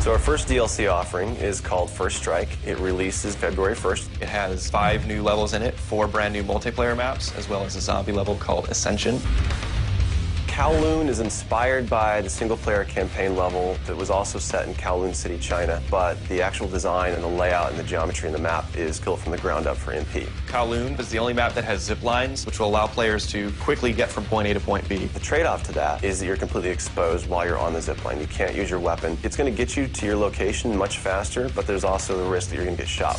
So our first DLC offering is called First Strike. It releases February 1st. It has 5 new levels in it, 4 brand new multiplayer maps, as well as a zombie level called Ascension. Kowloon is inspired by the single-player campaign level that was also set in Kowloon City, China, but the actual design and the layout and the geometry in the map is built from the ground up for MP. Kowloon is the only map that has zip lines, which will allow players to quickly get from point A to point B. The trade-off to that is that you're completely exposed while you're on the zip line. You can't use your weapon. It's going to get you to your location much faster, but there's also the risk that you're going to get shot.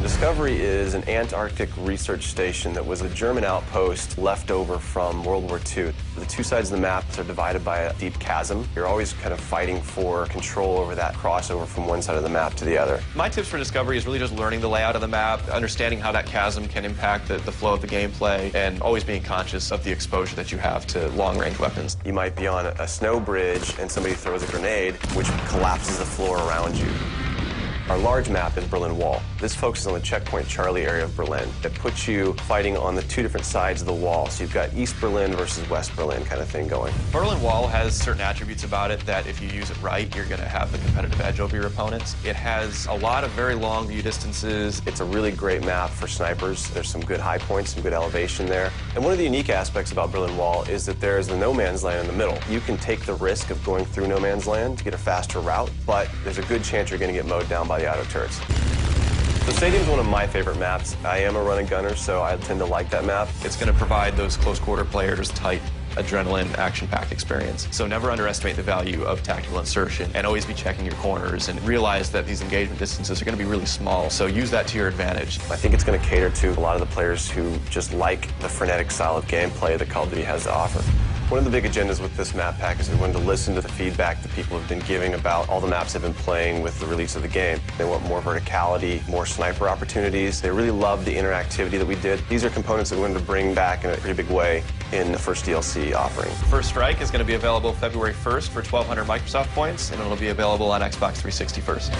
Discovery is an Antarctic research station that was a German outpost left over from World War II. The two sides of the map are divided by a deep chasm. You're always kind of fighting for control over that crossover from one side of the map to the other. My tips for Discovery is really just learning the layout of the map, understanding how that chasm can impact the flow of the gameplay, and always being conscious of the exposure that you have to long-range weapons. You might be on a snow bridge and somebody throws a grenade, which collapses the floor around you. Our large map is Berlin Wall. This focuses on the checkpoint Charlie area of Berlin. It puts you fighting on the 2 different sides of the wall. So you've got East Berlin versus West Berlin kind of thing going. Berlin Wall has certain attributes about it that if you use it right, you're going to have the competitive edge over your opponents. It has a lot of very long view distances. It's a really great map for snipers. There's some good high points, some good elevation there. And one of the unique aspects about Berlin Wall is that there's the no man's land in the middle. You can take the risk of going through no man's land to get a faster route, but there's a good chance you're going to get mowed down by the auto turrets. So Stadium's one of my favorite maps. I am a run and gunner, so I tend to like that map. It's going to provide those close quarter players tight adrenaline, action-packed experience. So never underestimate the value of tactical insertion, and always be checking your corners and realize that these engagement distances are going to be really small, so use that to your advantage. I think it's going to cater to a lot of the players who just like the frenetic style of gameplay that Call of Duty has to offer. One of the big agendas with this map pack is we wanted to listen to the feedback that people have been giving about all the maps they've been playing with the release of the game. They want more verticality, more sniper opportunities. They really love the interactivity that we did. These are components that we wanted to bring back in a pretty big way in the first DLC offering. First Strike is going to be available February 1st for 1,200 Microsoft points, and it'll be available on Xbox 360 first.